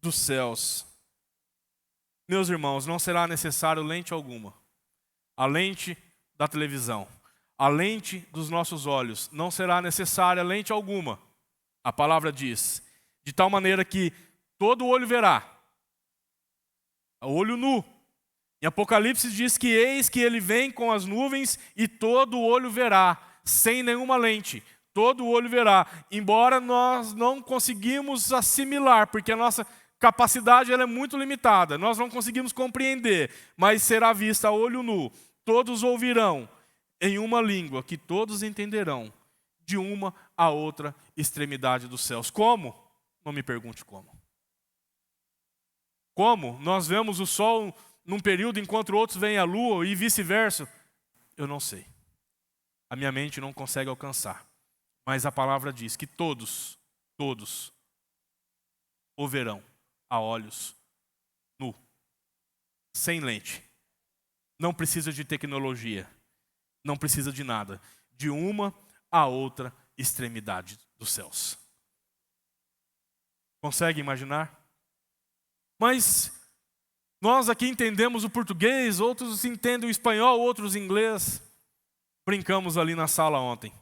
dos céus. Meus irmãos, não será necessário lente alguma. A lente da televisão, a lente dos nossos olhos, não será necessária lente alguma. A palavra diz, de tal maneira que todo olho verá, olho nu. Em Apocalipse diz que eis que ele vem com as nuvens e todo olho verá, sem nenhuma lente. Todo olho verá, embora nós não conseguimos assimilar, porque a nossa capacidade ela é muito limitada, nós não conseguimos compreender, mas será vista a olho nu. Todos ouvirão em uma língua que todos entenderão, de uma a outra extremidade dos céus. Como? Não me pergunte como. Como? Nós vemos o sol num período enquanto outros veem a lua e vice-versa? Eu não sei. A minha mente não consegue alcançar. Mas a palavra diz que todos o verão a olhos nu, sem lente. Não precisa de tecnologia, não precisa de nada, de uma a outra extremidade dos céus. Consegue imaginar? Mas nós aqui entendemos o português, outros entendem o espanhol, outros o inglês. Brincamos ali na sala ontem.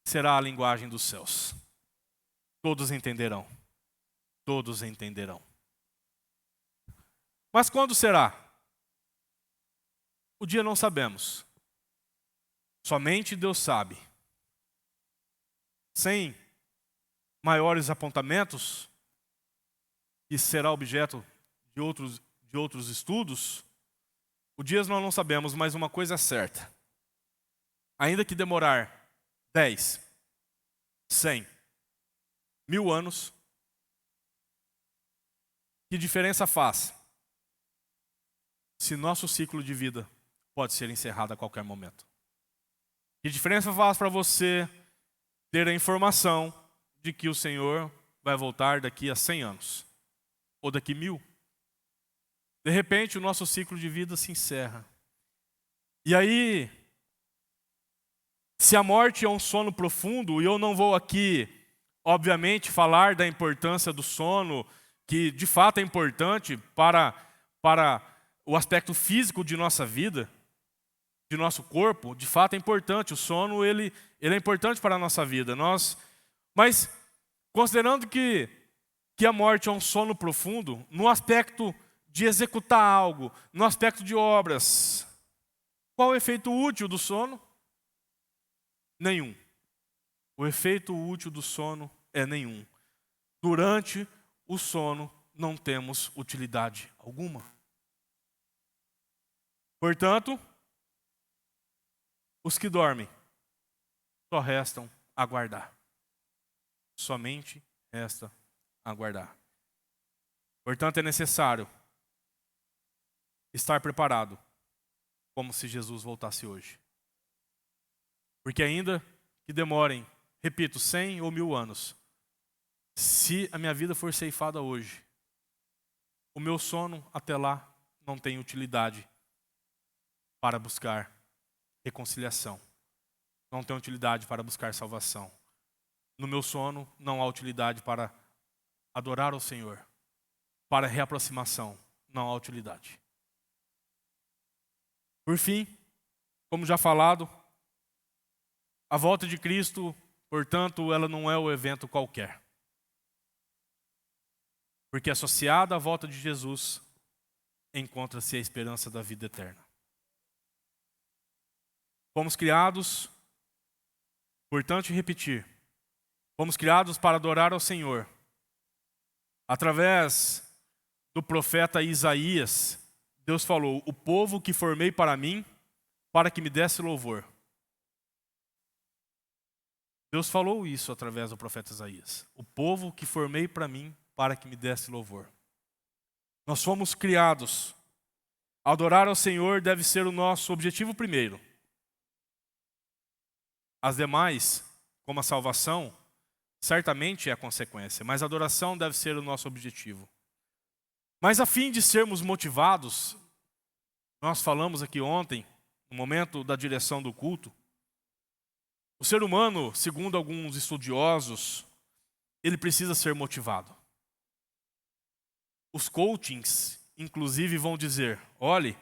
Será a linguagem dos céus. Todos entenderão. Todos entenderão. Mas quando será? O dia não sabemos. Somente Deus sabe. Sem maiores apontamentos, que será objeto de outros estudos, o dia nós não sabemos, mas uma coisa é certa. Ainda que demorar 10, 100, 1000 anos, que diferença faz se nosso ciclo de vida pode ser encerrado a qualquer momento? Que diferença faz para você ter a informação de que o Senhor vai voltar daqui a 100 anos? Ou daqui 1000? De repente o nosso ciclo de vida se encerra. E aí, se a morte é um sono profundo, e eu não vou aqui, obviamente, falar da importância do sono, que de fato é importante para o aspecto físico de nossa vida, de nosso corpo, de fato é importante. O sono ele é importante para a nossa vida. Mas considerando que a morte é um sono profundo, no aspecto de executar algo, no aspecto de obras, qual é o efeito útil do sono? Nenhum. O efeito útil do sono é nenhum. Durante o sono não temos utilidade alguma. Portanto, os que dormem só restam aguardar. Somente resta aguardar. Portanto, é necessário estar preparado, como se Jesus voltasse hoje. Porque ainda que demorem, repito, 100 ou 1000 anos, se a minha vida for ceifada hoje, o meu sono até lá não tem utilidade para buscar reconciliação. Não tem utilidade para buscar salvação. No meu sono não há utilidade para adorar ao Senhor. Para reaproximação não há utilidade. Por fim, como já falado, a volta de Cristo, portanto, ela não é um evento qualquer. Porque associada à volta de Jesus, encontra-se a esperança da vida eterna. Fomos criados, importante repetir, fomos criados para adorar ao Senhor. Através do profeta Isaías, Deus falou: o povo que formei para mim, para que me desse louvor. Deus falou isso através do profeta Isaías. O povo que formei para mim, para que me desse louvor. Nós fomos criados. Adorar ao Senhor deve ser o nosso objetivo primeiro. As demais, como a salvação, certamente é a consequência, mas a adoração deve ser o nosso objetivo. Mas a fim de sermos motivados, nós falamos aqui ontem, no momento da direção do culto, o ser humano, segundo alguns estudiosos, ele precisa ser motivado. Os coachings, inclusive, vão dizer: olhe,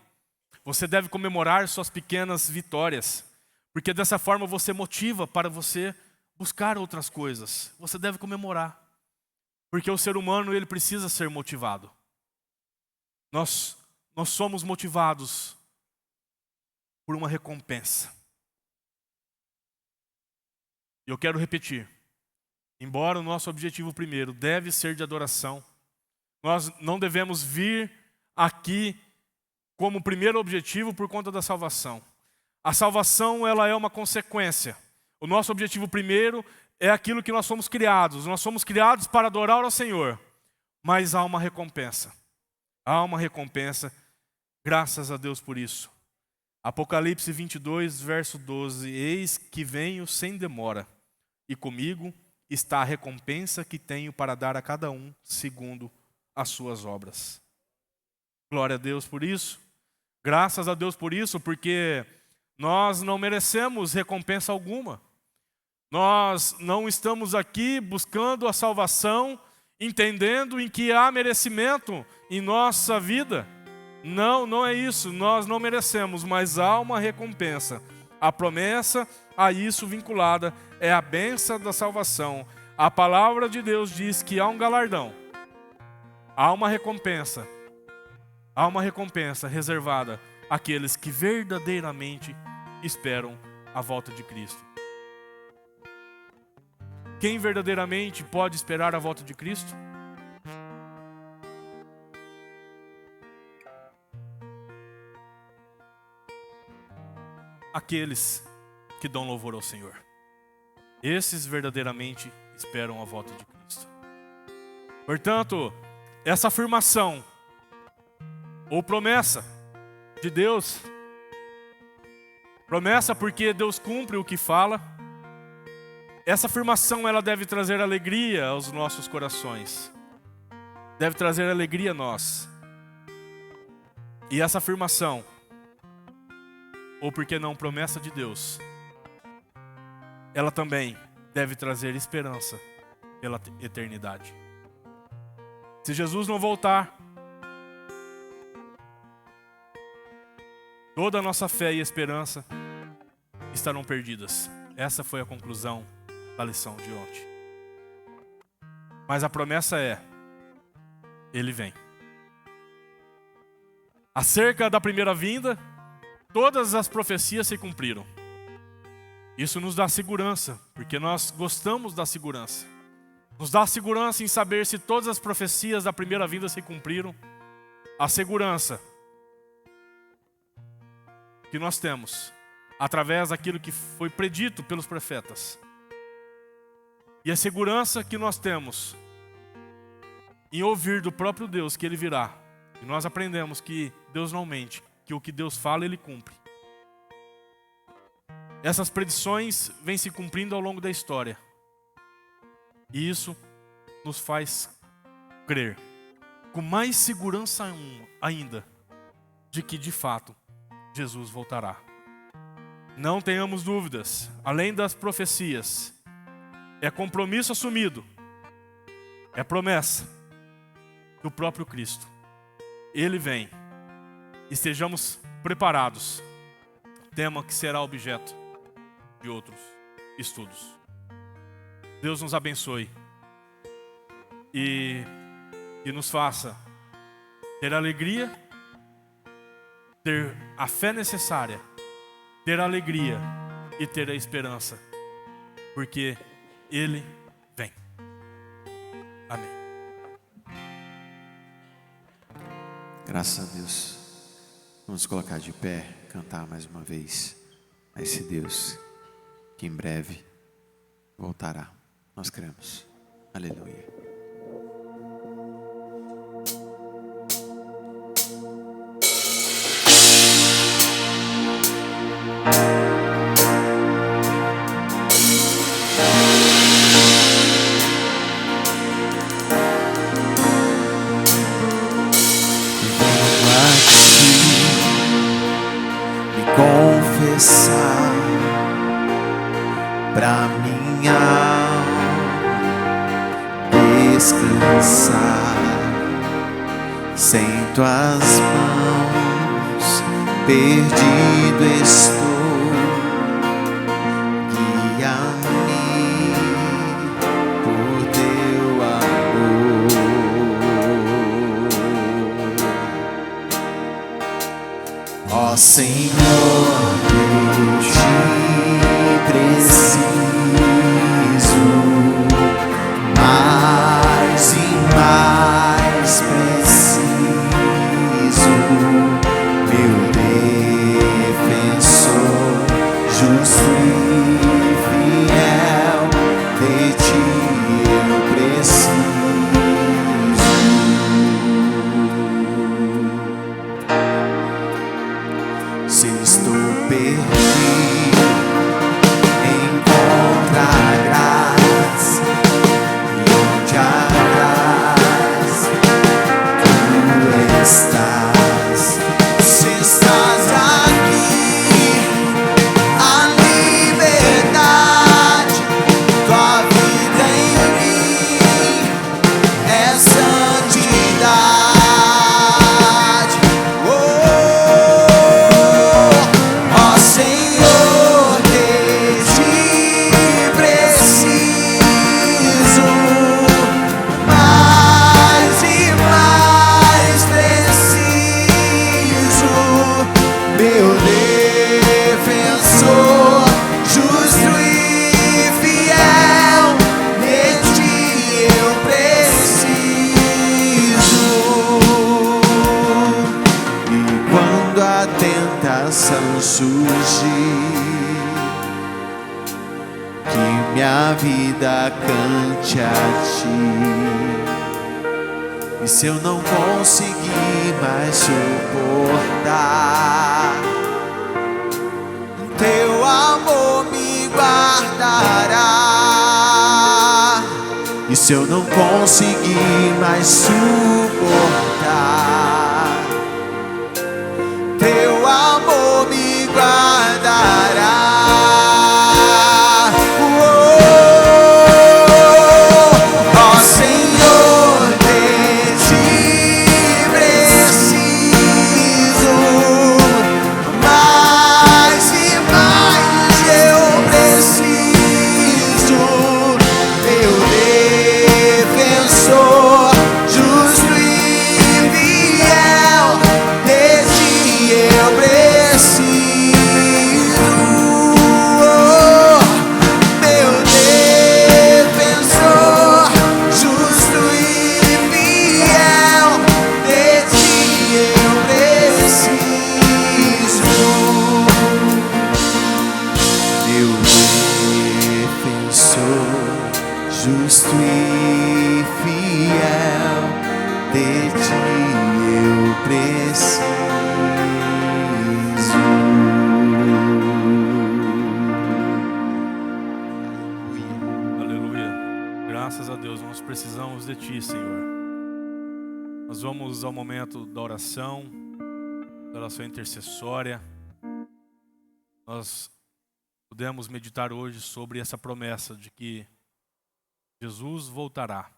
você deve comemorar suas pequenas vitórias, porque dessa forma você motiva para você buscar outras coisas. Você deve comemorar, porque o ser humano ele precisa ser motivado. Nós somos motivados por uma recompensa. E eu quero repetir, embora o nosso objetivo primeiro deve ser de adoração, nós não devemos vir aqui como primeiro objetivo por conta da salvação. A salvação ela é uma consequência. O nosso objetivo primeiro é aquilo que nós somos criados. Nós somos criados para adorar ao Senhor. Mas há uma recompensa. Há uma recompensa. Graças a Deus por isso. Apocalipse 22, verso 12. Eis que venho sem demora. E comigo está a recompensa que tenho para dar a cada um segundo as suas obras. Glória a Deus por isso. Graças a Deus por isso, porque nós não merecemos recompensa alguma. Nós não estamos aqui buscando a salvação, entendendo em que há merecimento em nossa vida. Não é isso, nós não merecemos, mas há uma recompensa. A promessa a isso vinculada é a bênção da salvação. A palavra de Deus diz que há um galardão, há uma recompensa reservada àqueles que verdadeiramente esperam a volta de Cristo. Quem verdadeiramente pode esperar a volta de Cristo? Aqueles que dão louvor ao Senhor. Esses verdadeiramente esperam a volta de Cristo. Portanto, essa afirmação ou promessa de Deus, promessa porque Deus cumpre o que fala, essa afirmação ela deve trazer alegria aos nossos corações, deve trazer alegria a nós. E essa afirmação, ou por que não promessa de Deus, ela também deve trazer esperança pela eternidade. Se Jesus não voltar, toda a nossa fé e esperança estarão perdidas. Essa foi a conclusão da lição de ontem. Mas a promessa é: Ele vem. Acerca da primeira vinda, todas as profecias se cumpriram. Isso nos dá segurança, porque nós gostamos da segurança. Nos dá segurança em saber se todas as profecias da primeira vinda se cumpriram. A segurança que nós temos através daquilo que foi predito pelos profetas. E a segurança que nós temos em ouvir do próprio Deus que Ele virá. E nós aprendemos que Deus não mente, que o que Deus fala Ele cumpre. Essas predições vêm se cumprindo ao longo da história. E isso nos faz crer com mais segurança ainda de que de fato Jesus voltará. Não tenhamos dúvidas, além das profecias, é compromisso assumido, é promessa do próprio Cristo. Ele vem, estejamos preparados, tema que será objeto de outros estudos. Deus nos abençoe e nos faça ter alegria, ter a fé necessária, ter a alegria e ter a esperança, porque Ele vem. Amém. Graças a Deus. Vamos colocar de pé, cantar mais uma vez a esse Deus que em breve voltará. Nós cremos. Aleluia. Confessar pra minha alma descansar, sem tuas mãos perdido estou. Guia-me por teu amor, ó Senhor. Eu te preciso, mais e mais preciso, meu defensor, justo e fiel, de ti eu preciso. Se estou perdido, encontra graça, e onde há graça, tu estás. Se estás aqui, a liberdade, tua vida em mim é santidade. Ó Senhor, de ti preciso, mais e mais preciso, meu defensor, justo e fiel, de ti eu preciso. E quando a tentação surgir, que minha vida cante a ti. E se eu não conseguir mais suportar, teu amor me guardará. E se eu não conseguir mais suportar, teu amor me guardará. precisamos de Ti, Senhor. Nós vamos ao momento da oração intercessória. Nós podemos meditar hoje sobre essa promessa de que Jesus voltará.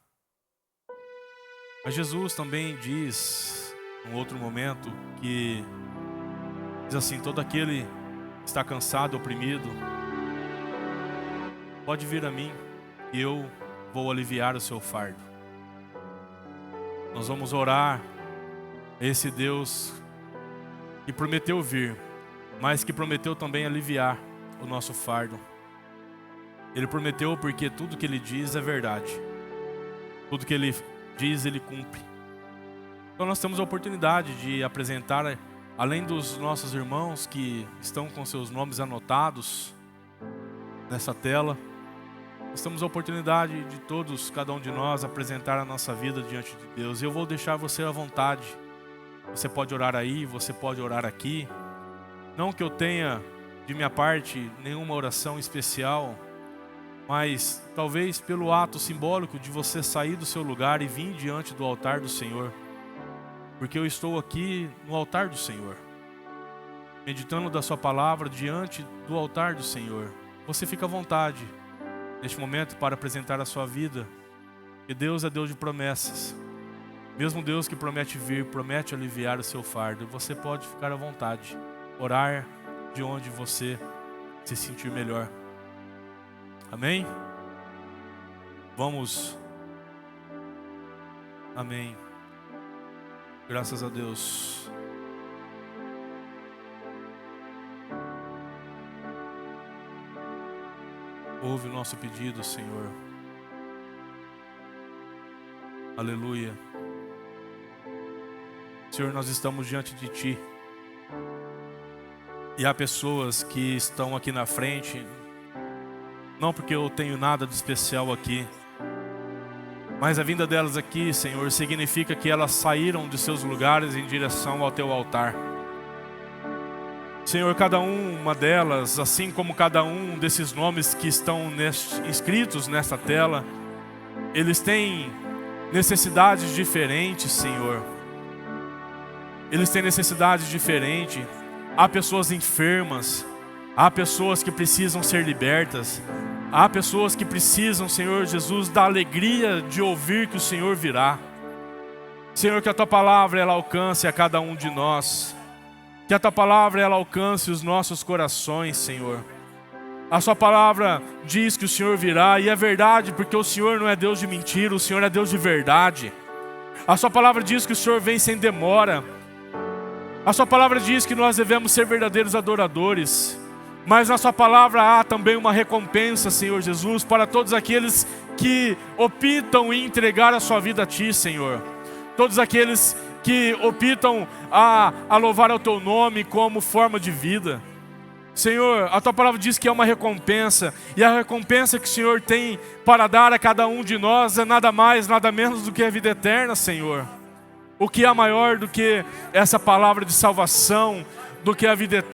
Mas Jesus também diz, num outro momento, que diz assim: todo aquele que está cansado, oprimido, pode vir a mim e eu vou aliviar o seu fardo. Nós vamos orar a esse Deus que prometeu vir, mas que prometeu também aliviar o nosso fardo. Ele prometeu porque tudo que Ele diz é verdade. Tudo que Ele diz, Ele cumpre. Então nós temos a oportunidade de apresentar, além dos nossos irmãos que estão com seus nomes anotados nessa tela, nós temos a oportunidade de todos, cada um de nós, apresentar a nossa vida diante de Deus. E eu vou deixar você à vontade. Você pode orar aí, você pode orar aqui. Não que eu tenha, de minha parte, nenhuma oração especial, mas talvez pelo ato simbólico de você sair do seu lugar e vir diante do altar do Senhor. Porque eu estou aqui no altar do Senhor, meditando da sua palavra diante do altar do Senhor. Você fica à vontade neste momento para apresentar a sua vida. E Deus é Deus de promessas. Mesmo Deus que promete vir, promete aliviar o seu fardo. Você pode ficar à vontade, orar de onde você se sentir melhor. Amém? Vamos. Amém. Graças a Deus. Ouve o nosso pedido, Senhor. Aleluia. Senhor, nós estamos diante de Ti. E há pessoas que estão aqui na frente, não porque eu tenho nada de especial aqui, mas a vinda delas aqui, Senhor, significa que elas saíram de seus lugares em direção ao Teu altar. Senhor, cada uma delas, assim como cada um desses nomes que estão inscritos nesta tela, eles têm necessidades diferentes, Senhor. Eles têm necessidades diferentes. Há pessoas enfermas, há pessoas que precisam ser libertas, há pessoas que precisam, Senhor Jesus, da alegria de ouvir que o Senhor virá. Senhor, que a Tua palavra ela alcance a cada um de nós. Que a Tua palavra ela alcance os nossos corações, Senhor. A Sua palavra diz que o Senhor virá, e é verdade, porque o Senhor não é Deus de mentira, o Senhor é Deus de verdade. A Sua palavra diz que o Senhor vem sem demora. A Sua palavra diz que nós devemos ser verdadeiros adoradores. Mas na Sua palavra há também uma recompensa, Senhor Jesus, para todos aqueles que optam em entregar a sua vida a Ti, Senhor. Todos aqueles que optam a louvar ao Teu nome como forma de vida. Senhor, a Tua palavra diz que é uma recompensa, e a recompensa que o Senhor tem para dar a cada um de nós é nada mais, nada menos do que a vida eterna, Senhor. O que é maior do que essa palavra de salvação, do que a vida eterna?